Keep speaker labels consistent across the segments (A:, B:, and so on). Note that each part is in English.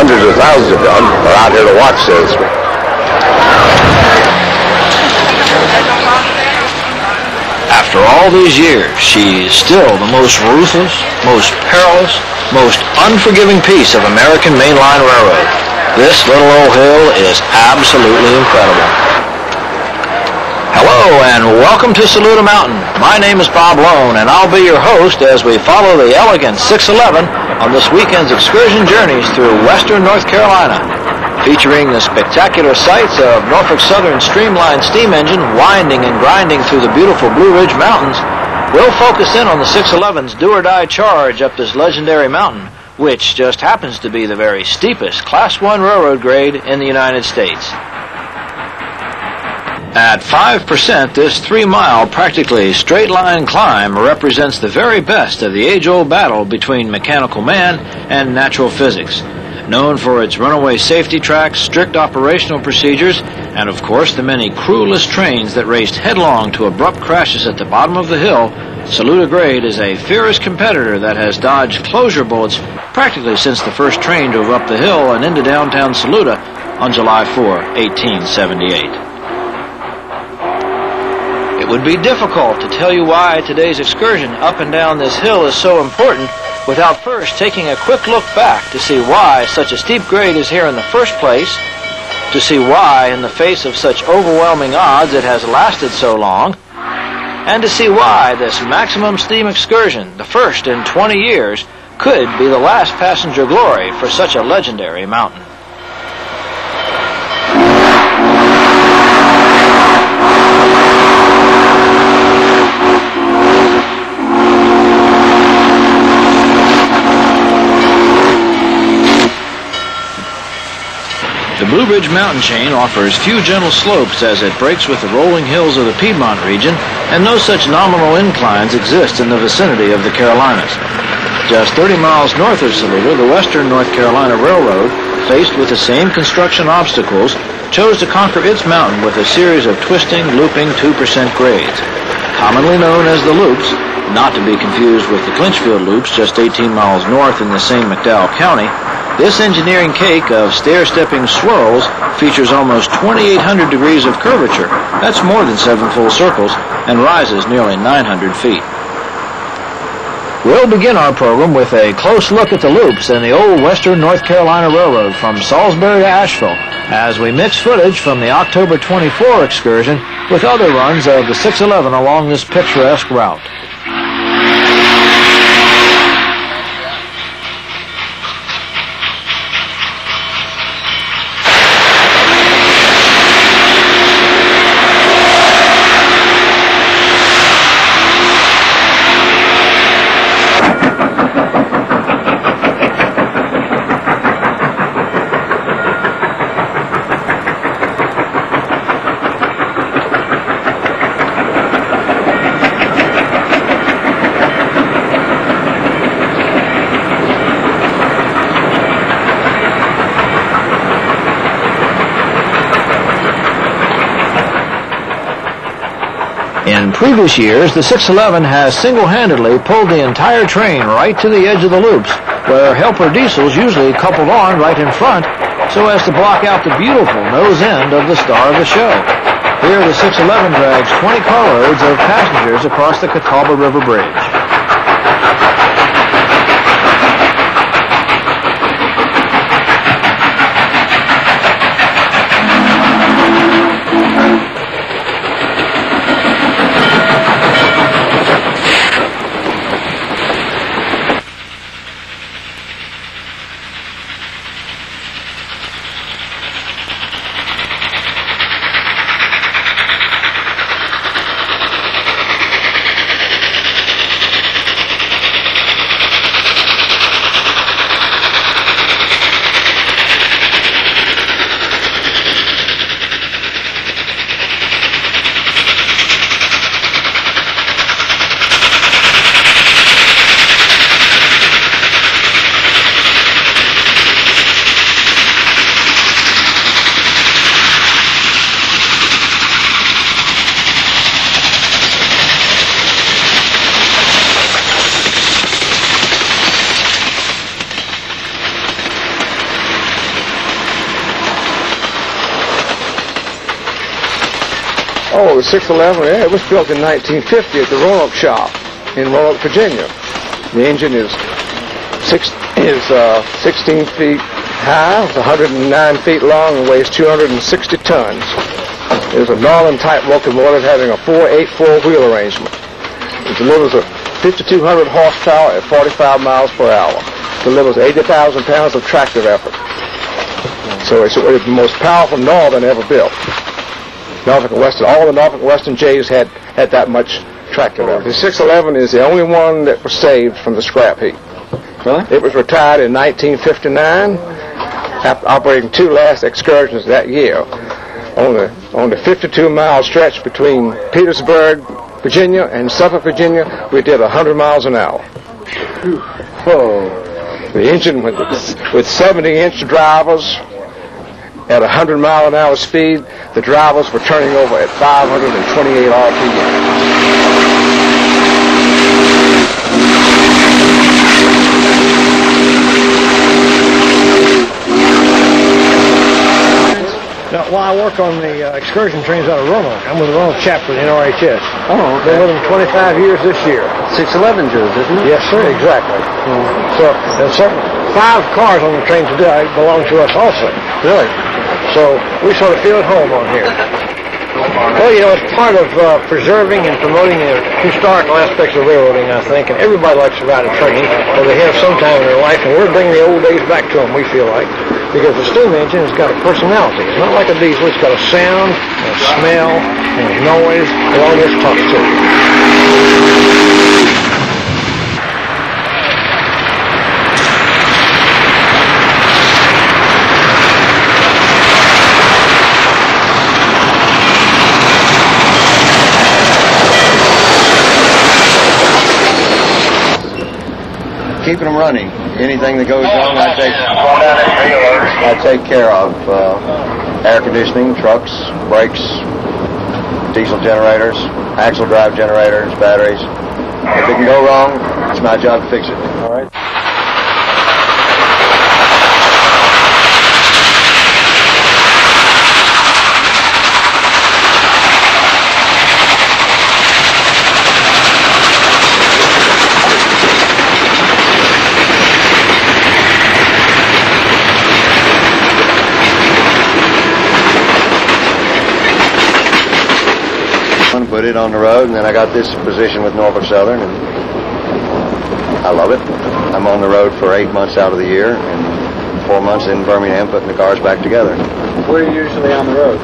A: hundreds of thousands of them are out here to watch this.
B: After all these years, she's still the most ruthless, most perilous, most unforgiving piece of American mainline railroad. This little old hill is absolutely incredible. Hello and welcome to Saluda Mountain. My name is Bob Loehne and I'll be your host as we follow the elegant 611 on this weekend's excursion journeys through western North Carolina. Featuring the spectacular sights of Norfolk Southern streamlined steam engine winding and grinding through the beautiful Blue Ridge Mountains, we'll focus in on the 611's do-or-die charge up this legendary mountain, which just happens to be the very steepest Class 1 railroad grade in the United States. At 5%, this 3-mile, practically straight-line climb represents the very best of the age-old battle between mechanical man and natural physics. Known for its runaway safety tracks, strict operational procedures, and of course the many crewless trains that raced headlong to abrupt crashes at the bottom of the hill, Saluda grade is a fierce competitor that has dodged closure bullets practically since the first train drove up the hill and into downtown Saluda on July 4, 1878. It would be difficult to tell you why today's excursion up and down this hill is so important without first taking a quick look back to see why such a steep grade is here in the first place, to see why in the face of such overwhelming odds it has lasted so long, and to see why this maximum steam excursion, the first in 20 years, could be the last passenger glory for such a legendary mountain. The Blue Ridge mountain chain offers few gentle slopes as it breaks with the rolling hills of the Piedmont region, and no such nominal inclines exist in the vicinity of the Carolinas. Just 30 miles north of Saluda, the Western North Carolina Railroad, faced with the same construction obstacles, chose to conquer its mountain with a series of twisting, looping 2% grades. Commonly known as the loops, not to be confused with the Clinchfield loops just 18 miles north in the same McDowell County, this engineering cake of stair-stepping swirls features almost 2,800 degrees of curvature, that's more than 7 full circles, and rises nearly 900 feet. We'll begin our program with a close look at the loops in the old Western North Carolina Railroad from Salisbury to Asheville, as we mix footage from the October 24 excursion with other runs of the 611 along this picturesque route. In previous years, the 611 has single-handedly pulled the entire train right to the edge of the loops, where helper diesels usually coupled on right in front so as to block out the beautiful nose end of the star of the show. Here, the 611 drags 20 carloads of passengers across the Catawba River Bridge.
C: Oh, the 611, yeah, it was built in 1950 at the Roanoke shop in Roanoke, Virginia. The engine is 16 feet high, it's 109 feet long, and weighs 260 tons. It is a Norland-type locomotive having a 4/8 wheel arrangement. It delivers a 5,200 horsepower at 45 miles per hour. Delivers 80,000 pounds of tractive effort. So it's the most powerful Northern ever built. Norfolk and Western, all the Norfolk and Western J's had that much tractive effort. The 611 is the only one that was saved from the scrap heap.
B: Really?
C: It was retired in 1959, after operating 2 last excursions that year. On the 52-mile stretch between Petersburg, Virginia, and Suffolk, Virginia, we did 100 miles an hour.
B: Whoa.
C: The engine with 70-inch drivers at 100-mile-an-hour speed, the drivers were turning over at 528 RPM.
D: Now, while I work on the excursion trains out of Roanoke, I'm with the Roanoke chapter in NRHS.
B: Oh, okay.
D: Been with them 25 years this year.
B: 611 Jews, isn't it?
D: Yes, sir, exactly. So, there's 5 cars on the train today belong to us also.
B: Really?
D: So, we sort of feel at home on here. Well, you know, it's part of preserving and promoting the historical aspects of railroading, I think, and everybody likes to ride a train, or they have some time in their life, and we're bringing the old days back to them, we feel like, because the steam engine has got a personality. It's not like a diesel, it's got a sound, and a smell, and a noise, and all this talks to it.
E: Keeping them running. Anything that goes wrong, I take care of. Air conditioning, trucks, brakes, diesel generators, axle drive generators, batteries. If it can go wrong, it's my job to fix it. All right. Put it on the road, and then I got this position with Norfolk Southern, and I love it. I'm on the road for 8 months out of the year, and 4 months in Birmingham putting the cars back together.
B: Where are you usually on the road?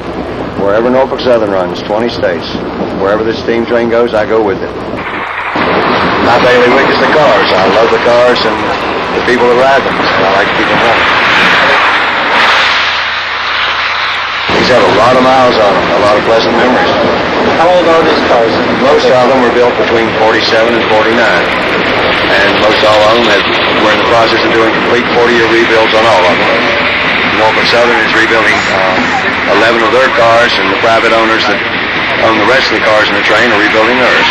E: Wherever Norfolk Southern runs, 20 states. Wherever this steam train goes, I go with it. My bailiwick is the cars. I love the cars and the people that ride them, and I like to keep them running. These have a lot of miles on them, a lot of pleasant memories.
B: How old are these cars?
E: Most of them were built between 47 and 49. And most all of them were in the process of doing complete 40-year rebuilds on all of them. Norfolk Southern is rebuilding 11 of their cars, and the private owners that own the rest of the cars in the train are rebuilding theirs.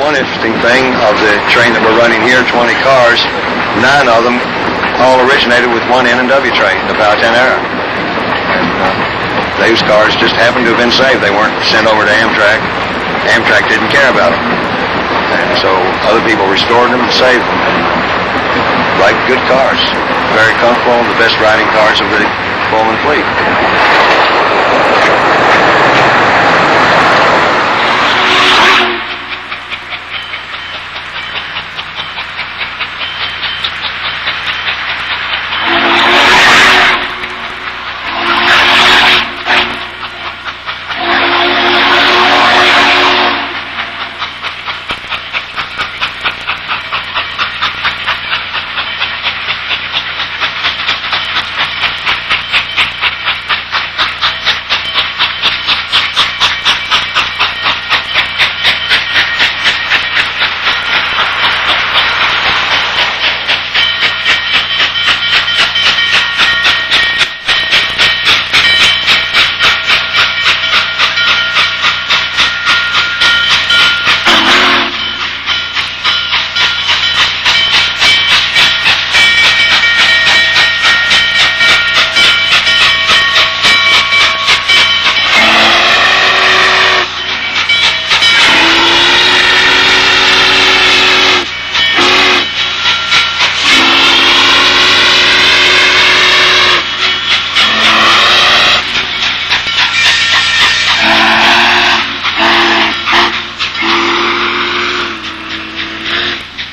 E: One interesting thing of the train that we're running here, 20 cars, 9 of them all originated with one N&W train, the Powhatan era. And those cars just happened to have been saved. They weren't sent over to Amtrak. Amtrak didn't care about them. And so other people restored them and saved them. Like good cars. Very comfortable, the best riding cars of the Pullman fleet.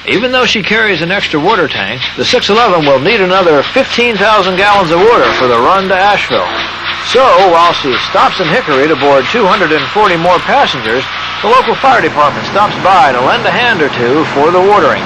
B: Even though she carries an extra water tank, the 611 will need another 15,000 gallons of water for the run to Asheville. So, while she stops in Hickory to board 240 more passengers, the local fire department stops by to lend a hand or two for the watering.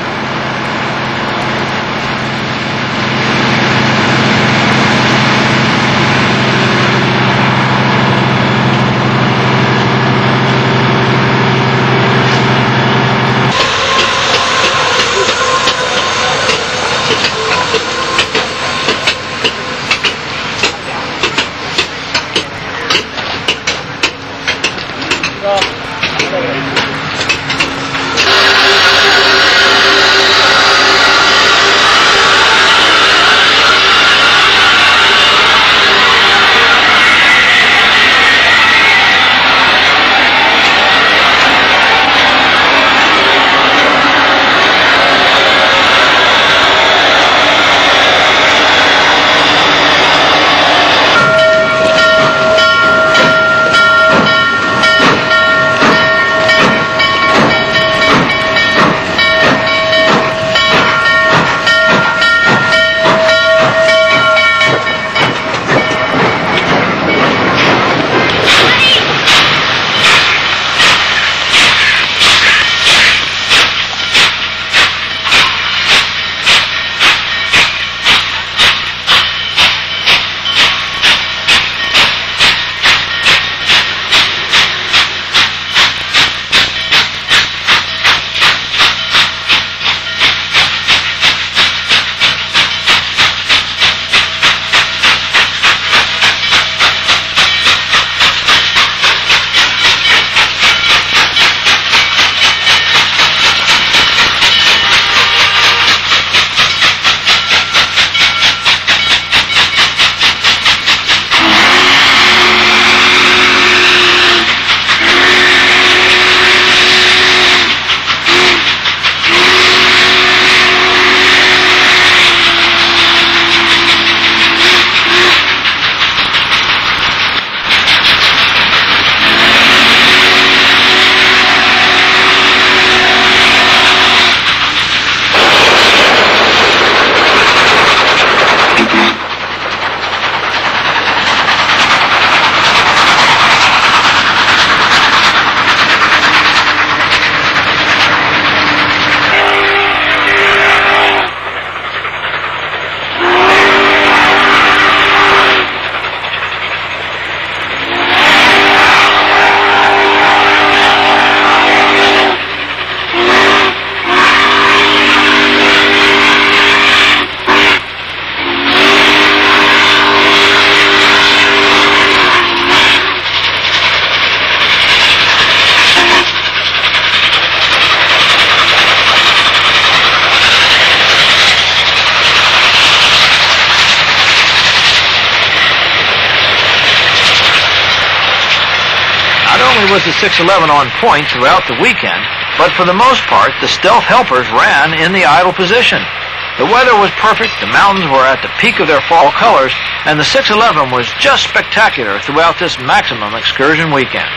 B: Was the 611 on point throughout the weekend, but for the most part, the stealth helpers ran in the idle position. The weather was perfect, the mountains were at the peak of their fall colors, and the 611 was just spectacular throughout this maximum excursion weekend.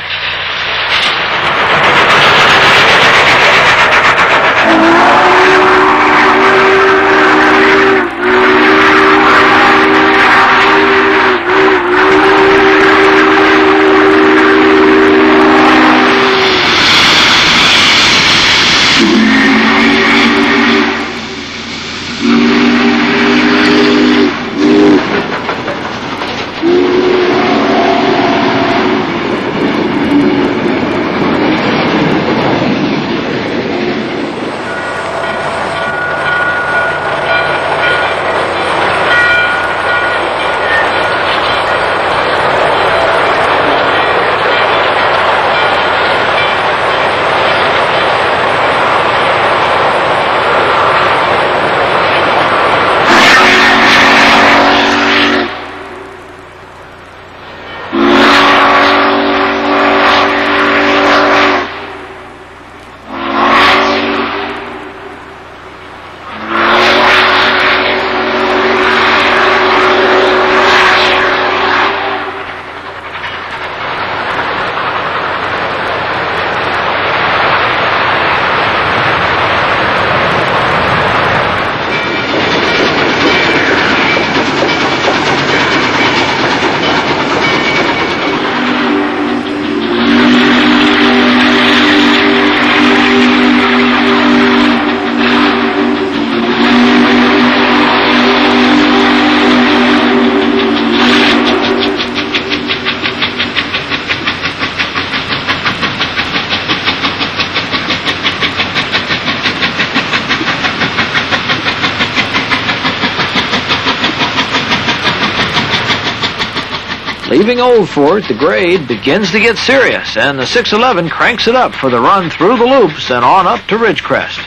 B: Leaving Old Fort, the grade begins to get serious, and the 611 cranks it up for the run through the loops and on up to Ridgecrest.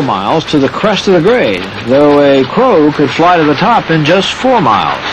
B: Miles to the crest of the grade, though a crow could fly to the top in just 4 miles.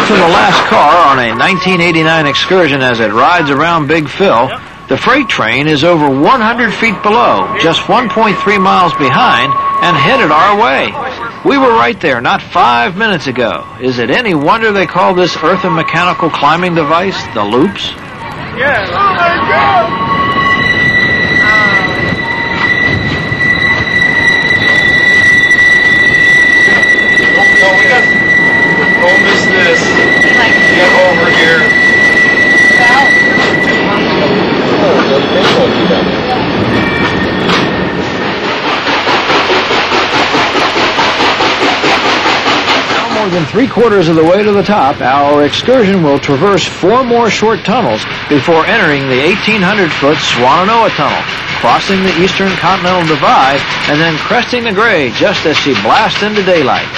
B: From the last car on a 1989 excursion as it rides around Big Phil, the freight train is over 100 feet below, just 1.3 miles behind, and headed our way. We were right there not 5 minutes ago. Is it any wonder they call this earth and mechanical climbing device the loops?
F: Yeah. Oh my God! No, we got. Don't miss this. Get over here.
B: more than 3/4 of the way to the top, our excursion will traverse 4 more short tunnels before entering the 1,800-foot Swannanoa Tunnel, crossing the Eastern Continental Divide, and then cresting the Gray just as she blasts into daylight.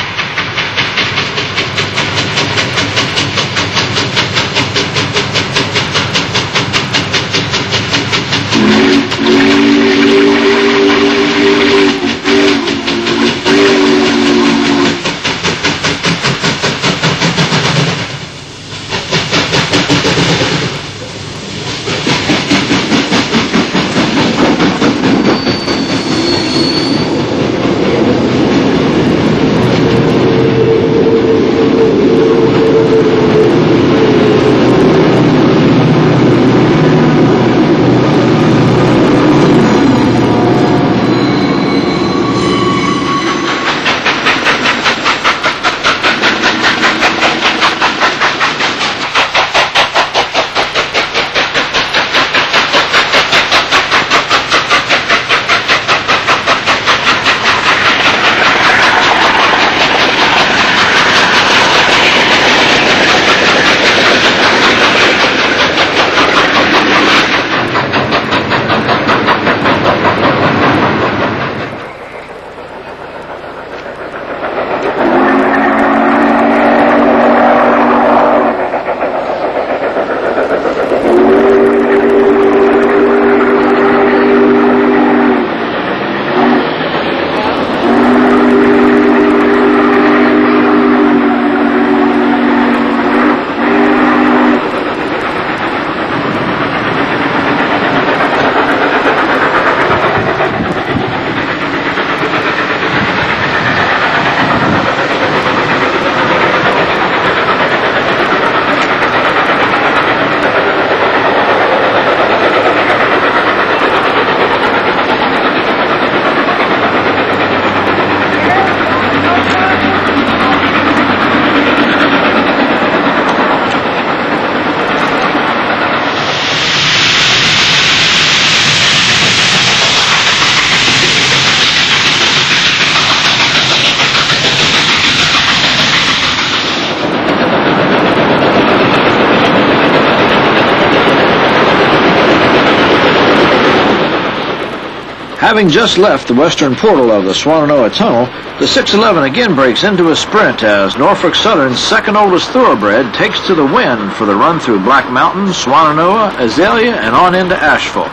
B: Having just left the western portal of the Swannanoa Tunnel, the 611 again breaks into a sprint as Norfolk Southern's second oldest thoroughbred takes to the wind for the run through Black Mountain, Swannanoa, Azalea, and on into Asheville.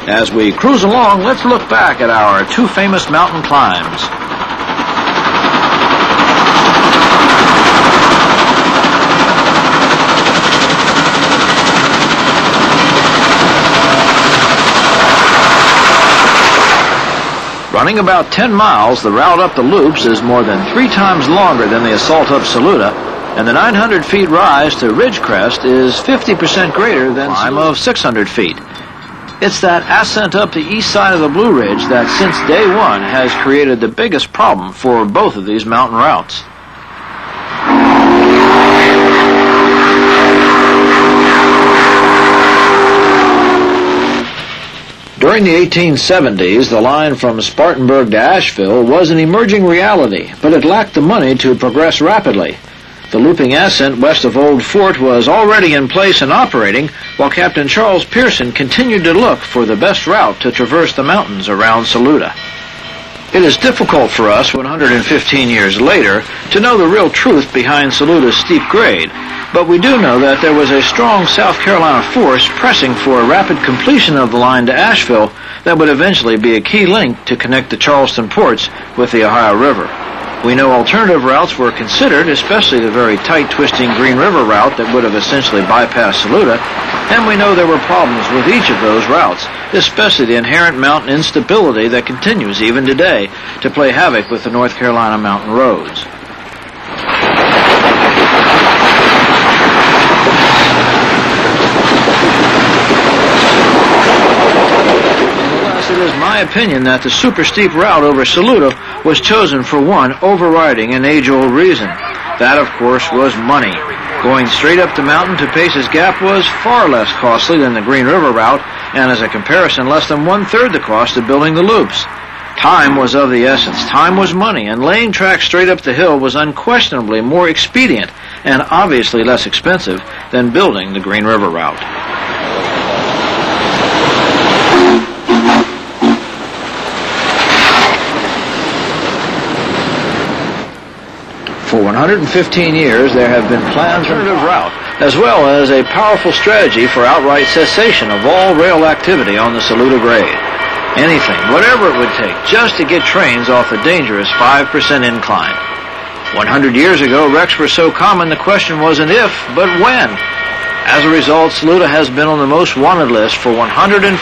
B: As we cruise along, let's look back at our 2 famous mountain climbs. Running about 10 miles, the route up the loops is more than 3 times longer than the assault up Saluda, and the 900 feet rise to Ridgecrest is 50% greater than the climb of 600 feet. It's that ascent up the east side of the Blue Ridge that since day one has created the biggest problem for both of these mountain routes. During the 1870s, the line from Spartanburg to Asheville was an emerging reality, but it lacked the money to progress rapidly. The looping ascent west of Old Fort was already in place and operating, while Captain Charles Pearson continued to look for the best route to traverse the mountains around Saluda. It is difficult for us, 115 years later, to know the real truth behind Saluda's steep grade, but we do know that there was a strong South Carolina force pressing for a rapid completion of the line to Asheville that would eventually be a key link to connect the Charleston ports with the Ohio River. We know alternative routes were considered, especially the very tight twisting Green River route that would have essentially bypassed Saluda, and we know there were problems with each of those routes, especially the inherent mountain instability that continues even today to play havoc with the North Carolina mountain roads. It is my opinion that the super steep route over Saluda was chosen for one overriding and age-old reason. That, of course, was money. Going straight up the mountain to Pace's Gap was far less costly than the Green River route, and as a comparison, less than 1/3 the cost of building the loops. Time was of the essence. Time was money, and laying tracks straight up the hill was unquestionably more expedient and obviously less expensive than building the Green River route. For 115 years, there have been plans for an alternative route, as well as a powerful strategy for outright cessation of all rail activity on the Saluda grade. Anything, whatever it would take, just to get trains off the dangerous 5% incline. 100 years ago, wrecks were so common the question wasn't if, but when. As a result, Saluda has been on the most wanted list for 115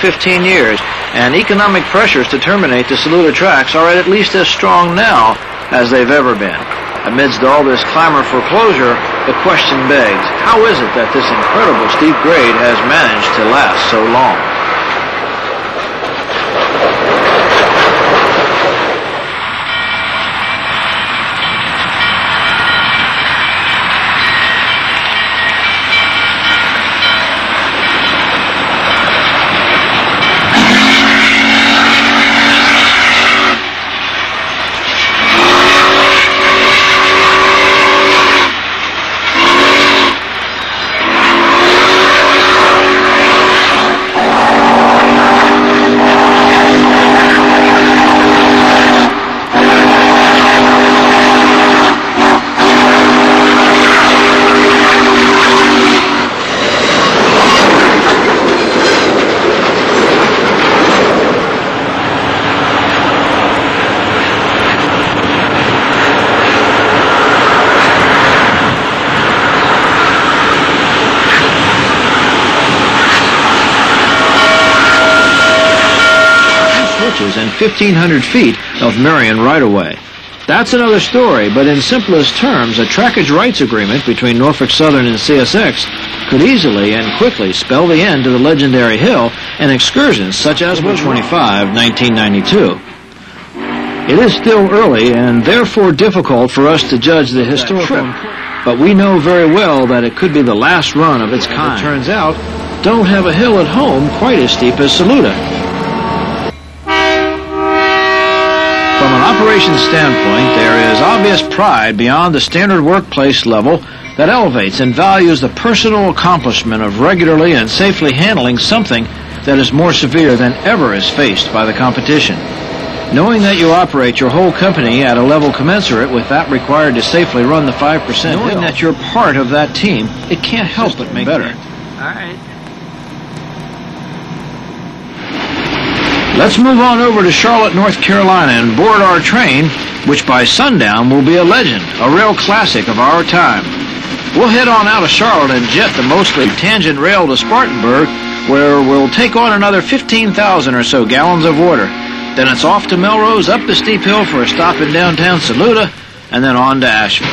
B: years, and economic pressures to terminate the Saluda tracks are at least as strong now as they've ever been. Amidst all this clamor for closure, the question begs, how is it that this incredible steep grade has managed to last so long? And 1,500 feet of Marion right-of-way. That's another story, but in simplest terms, a trackage rights agreement between Norfolk Southern and CSX could easily and quickly spell the end to the legendary hill and excursions such as April 25, 1992. It is still early and therefore difficult for us to judge the historical, but we know very well that it could be the last run of its kind. It turns out, don't have a hill at home quite as steep as Saluda. From an operations standpoint, there is obvious pride beyond the standard workplace level that elevates and values the personal accomplishment of regularly and safely handling something that is more severe than ever is faced by the competition. Knowing that you operate your whole company at a level commensurate with that required to safely run the 5%, knowing that you're part of that team, it can't help but make better.
F: All right.
B: Let's move on over to Charlotte, North Carolina and board our train, which by sundown will be a legend, a real classic of our time. We'll head on out of Charlotte and jet the mostly tangent rail to Spartanburg, where we'll take on another 15,000 or so gallons of water. Then it's off to Melrose, up the steep hill for a stop in downtown Saluda, and then on to Asheville.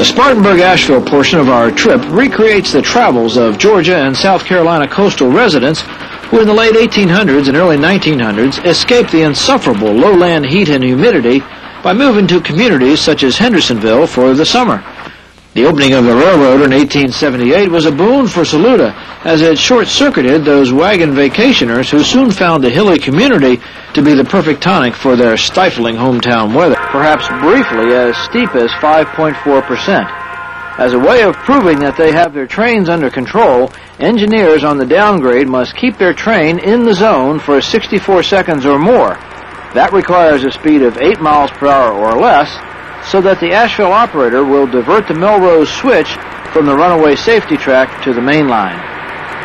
B: Spartanburg Asheville portion of our trip recreates the travels of Georgia and South Carolina coastal residents who in the late 1800s and early 1900s escaped the insufferable lowland heat and humidity by moving to communities such as Hendersonville for the summer. The opening of the railroad in 1878 was a boon for Saluda, as it short-circuited those wagon vacationers who soon found the hilly community to be the perfect tonic for their stifling hometown weather, perhaps briefly as steep as 5.4%. As a way of proving that they have their trains under control, engineers on the downgrade must keep their train in the zone for 64 seconds or more. That requires a speed of 8 miles per hour or less, so that the Asheville operator will divert the Melrose switch from the runaway safety track to the main line.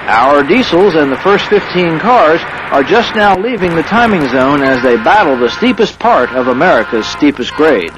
B: Our diesels and the first 15 cars are just now leaving the timing zone as they battle the steepest part of America's steepest grade.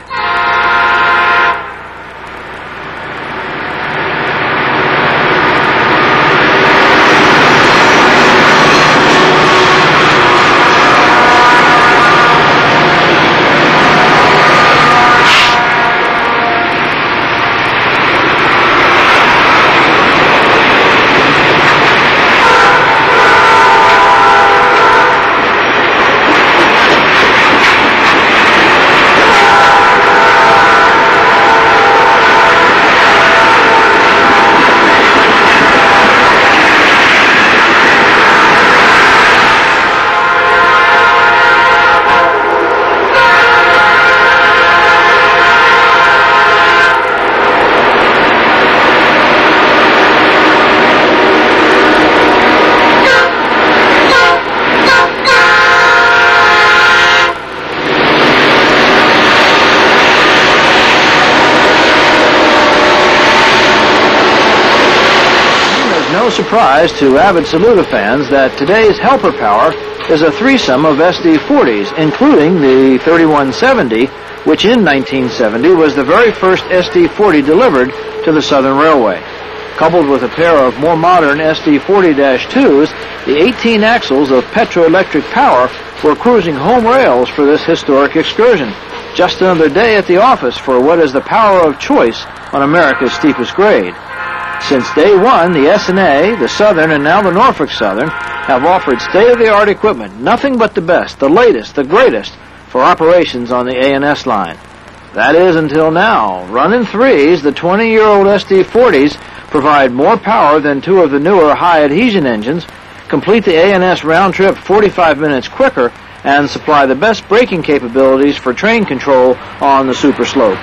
B: No surprise to avid Saluda fans that today's helper power is a threesome of SD40s, including the 3170, which in 1970 was the very first SD40 delivered to the Southern Railway. Coupled with a pair of more modern SD40-2s, the 18 axles of petroelectric power were cruising home rails for this historic excursion. Just another day at the office for what is the power of choice on America's steepest grade. Since day one, the S&A, the Southern, and now the Norfolk Southern have offered state-of-the-art equipment, nothing but the best, the latest, the greatest, for operations on the A&S line. That is, until now. Running threes, the 20-year-old SD40s provide more power than two of the newer high-adhesion engines, complete the A&S round trip 45 minutes quicker, and supply the best braking capabilities for train control on the super slope.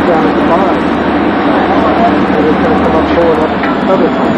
C: down at the bottom. And it's going to come up forward up other time.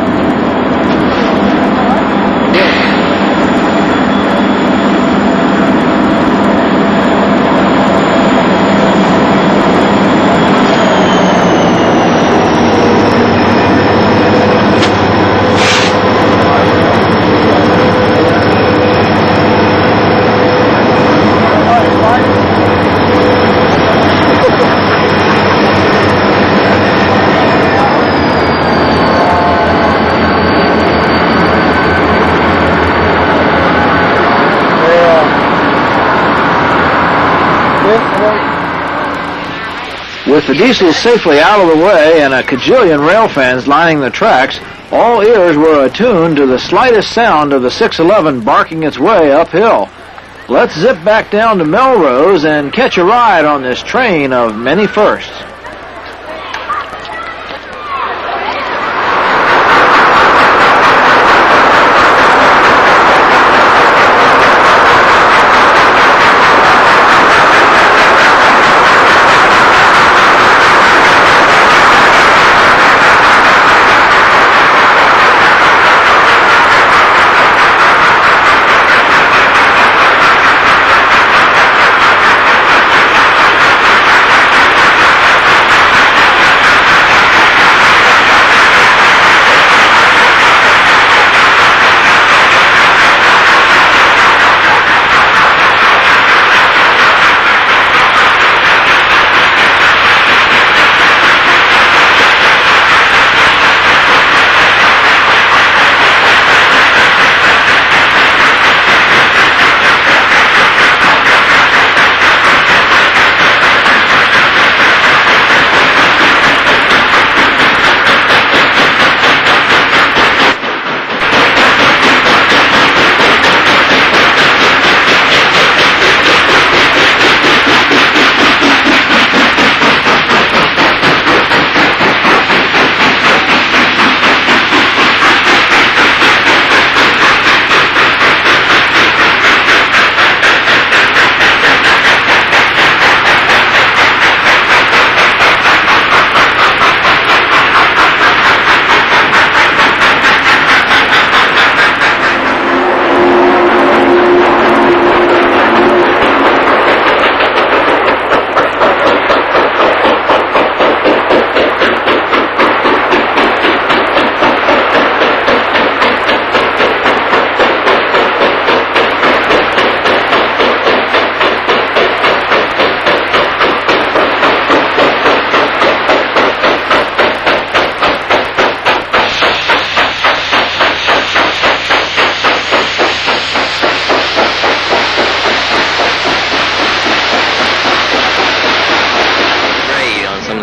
B: With the diesels safely out of the way and a cajillion rail fans lining the tracks, all ears were attuned to the slightest sound of the 611 barking its way uphill. Let's zip back down to Melrose and catch a ride on this train of many firsts.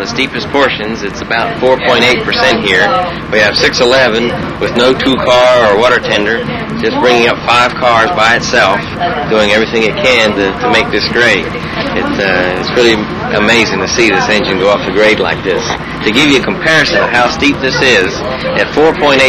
G: Steepest portions, it's about 4.8% here. We have 611 with no 2-car or water tender, just bringing up 5 cars by itself, doing everything it can to make this grade. It's really amazing to see this engine go off the grade like this. To give you a comparison of how steep this is, at 4.8%,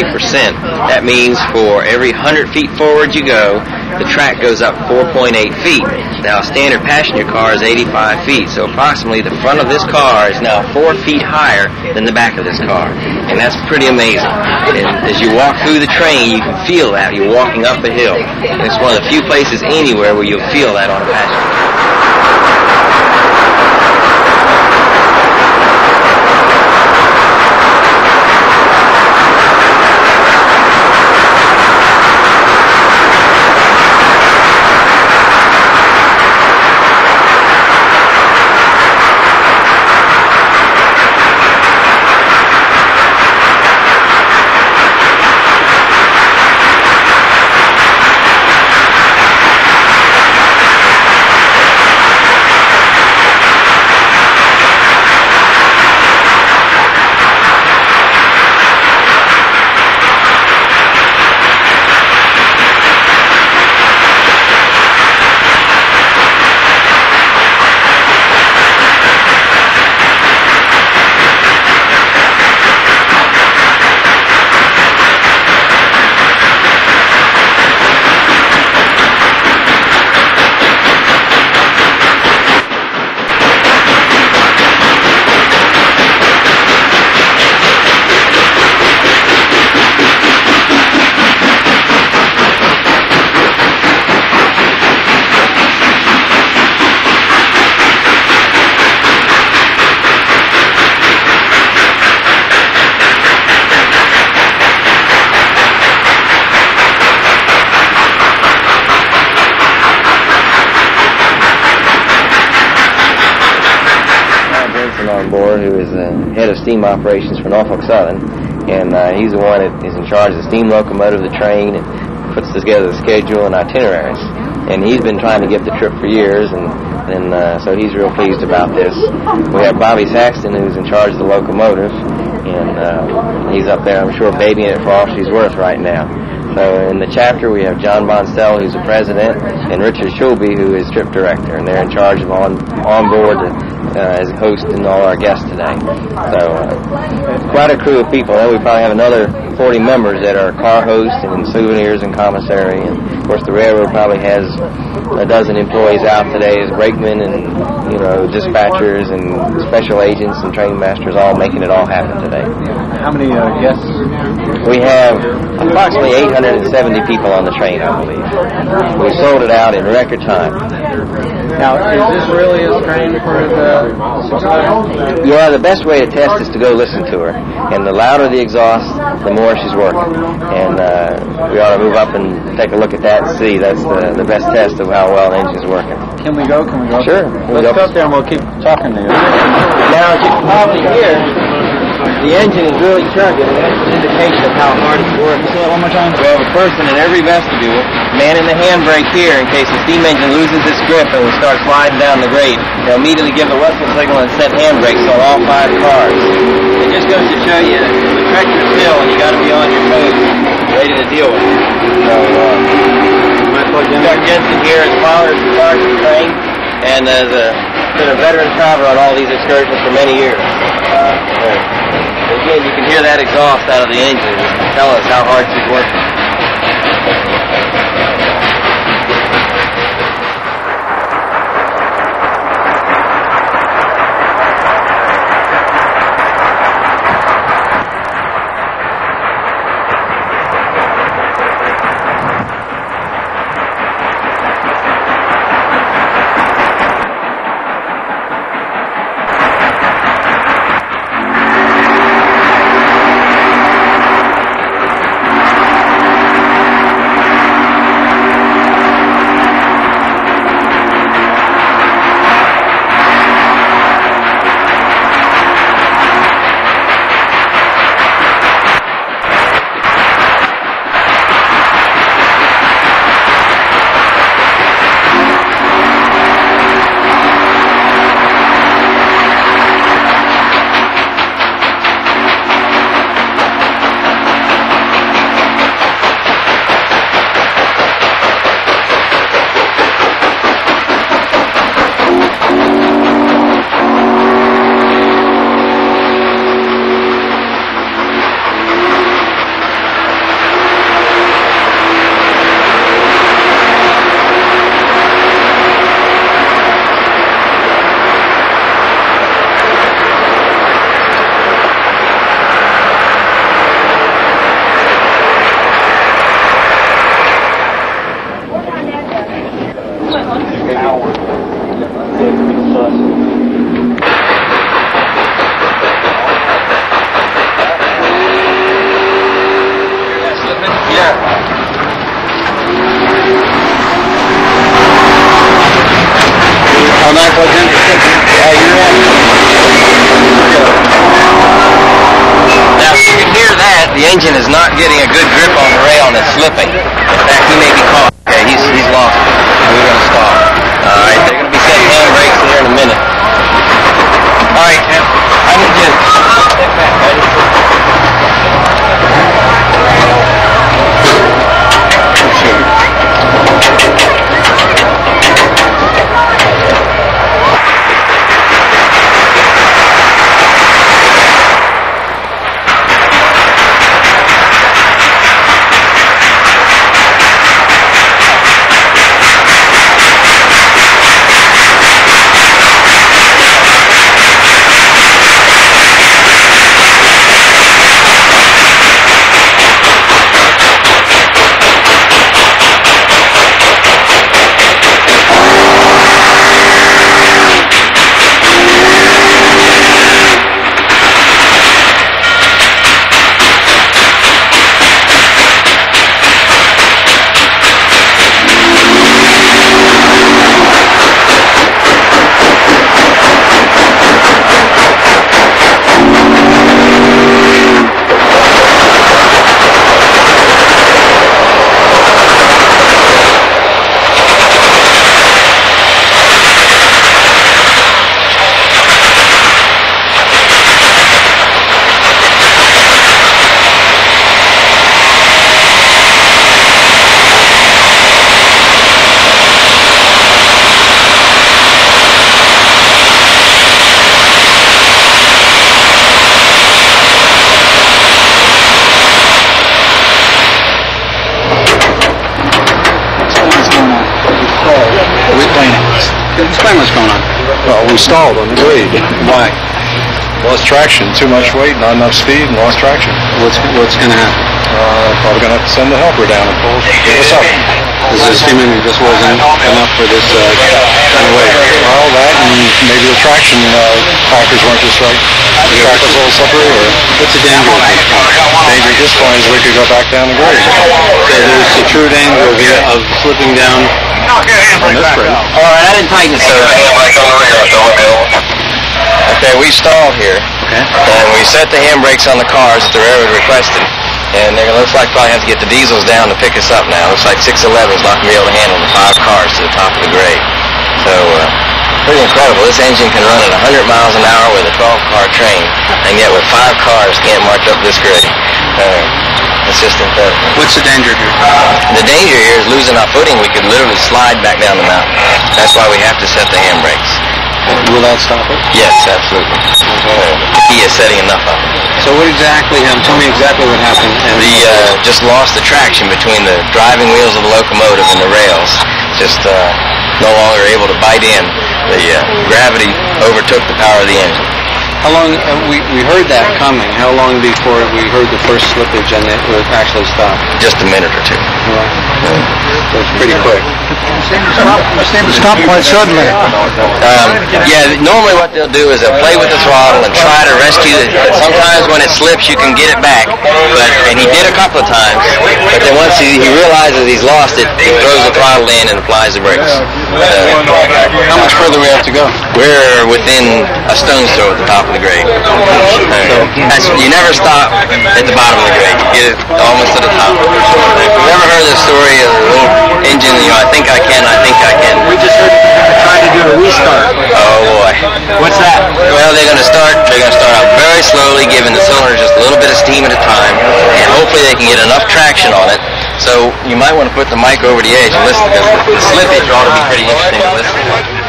G: that means for every 100 feet forward you go, the track goes up 4.8 feet. Now, a standard passenger car is 85 feet, so approximately the front of this car is now 4 feet higher than the back of this car. And that's pretty amazing. And as you walk through the train, you can feel that. You're walking up a hill. And it's one of the few places anywhere where you'll feel that on a passenger car. on board who is the head of steam operations for Norfolk Southern, and he's the one that is in charge of the steam locomotive, the train, and puts together the schedule and itineraries. And he's been trying to get the trip for years, and so he's real pleased about this. We have Bobby Saxton, who's in charge of the locomotive, and he's up there, I'm sure, babying it for all she's worth right now. So in the chapter, we have John Bonstell, who's the president, and Richard Schulbe, who is trip director, and they're in charge of on board as host and all our guests today. So it's quite a crew of people. We probably have another 40 members that are car hosts and souvenirs and commissary, and of course the railroad probably has a dozen employees out today as brakemen and dispatchers and special agents and train masters, all making it all happen today.
B: How many guests?
G: We have approximately 870 people on the train, I believe. We sold it out in record time.
B: Now, is this really a train for the 611?
G: Yeah, the best way to test is to go listen to her. And the louder the exhaust, the more she's working. And we ought to move up and take a look at that and see. That's the best test of how well the engine's working.
B: Can we go?
G: Sure.
B: Let's go up there and we'll keep talking to you.
G: Now, as you can probably hear, the engine is really chugging, and that's an indication of how hard it's working.
B: Say that one more time.
G: We have a person in every vestibule manning the handbrake here in case the steam engine loses its grip and will start sliding down the grade. They'll immediately give the whistle signal and set handbrakes on all 5 cars. It just goes to show you the treacherous hill, and you got to be on your toes, ready to deal with it. So, Jack Jensen here is father of the charge of the train, and has been a veteran traveler on all these excursions for many years. Again, you can hear that exhaust out of the engine. Tell us how hard she's working. Now, if you can hear that, the engine is not getting a good grip on the rail and it's slipping. In fact, he may be caught. Okay, he's lost it. We're going to stop. All right, they're going to be setting handbrakes here in a minute. All right, I need you to step back, buddy.
H: them stalled on the grade.
I: Why?
H: Lost traction, too much weight, not enough speed, and lost traction.
I: What's going to happen?
H: Probably going to have to send the helper down and pull us up.
I: Is there assuming it just wasn't enough for this kind of weight?
H: Well, that and maybe the traction factors weren't just right. The track was a little slippery, or
I: what's the danger of this?
H: Danger at this point is we could go back down the grade.
I: So there's a true danger of slipping down
H: on this grade.
G: All right, I didn't tighten it, sir. Okay, we stalled here, and we set the handbrakes on the cars that the railroad requested, and it looks like probably have to get the diesels down to pick us up now. Looks like 611's not going to be able to handle the 5 cars to the top of the grade. So, pretty incredible. This engine can run at 100 miles an hour with a 12-car train, and yet with 5 cars can't march up this grade. It's just incredible.
I: What's the danger here?
G: The danger here is losing our footing. We could literally slide back down the mountain. That's why we have to set the handbrakes.
I: Will that stop it?
G: Yes, absolutely. The key is setting enough of it.
I: So what exactly, tell me exactly what happened.
G: Just lost the traction between the driving wheels of the locomotive and the rails. Just no longer able to bite in. The gravity overtook the power of the engine.
I: How long, we heard that coming. How long before we heard the first slippage and it would actually stop?
G: Just a minute or two.
I: So it's pretty quick.
D: Stop quite suddenly.
G: Normally what they'll do is they'll play with the throttle and try to rescue it. Sometimes when it slips, you can get it back. And he did a couple of times. But then once he realizes he's lost it, he throws the throttle in and applies the brakes.
I: How much further we have to go?
G: We're within a stone's throw at the top of the grade. You never stop at the bottom of the grade. You get it almost to the top. You ever heard the story of the little engine, I think I can, I think I can.
D: We just heard trying to do a restart.
G: Oh boy.
D: What's that?
G: Well, they're going to start out very slowly, giving the cylinder just a little bit of steam at a time, and hopefully they can get enough traction on it. So you might want to put the mic over the edge and listen, because the slippage ought to be pretty interesting to listen to.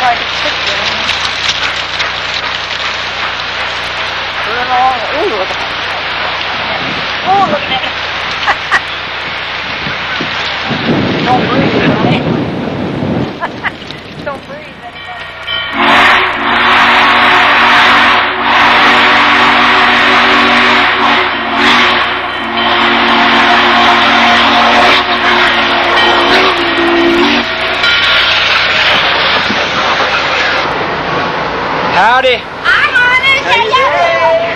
J: like a picture. Ooh, look at that. Oh, look at that. Don't breathe, honey. Don't breathe, anybody.
F: Howdy.
J: Hi, honey.
F: How you doing?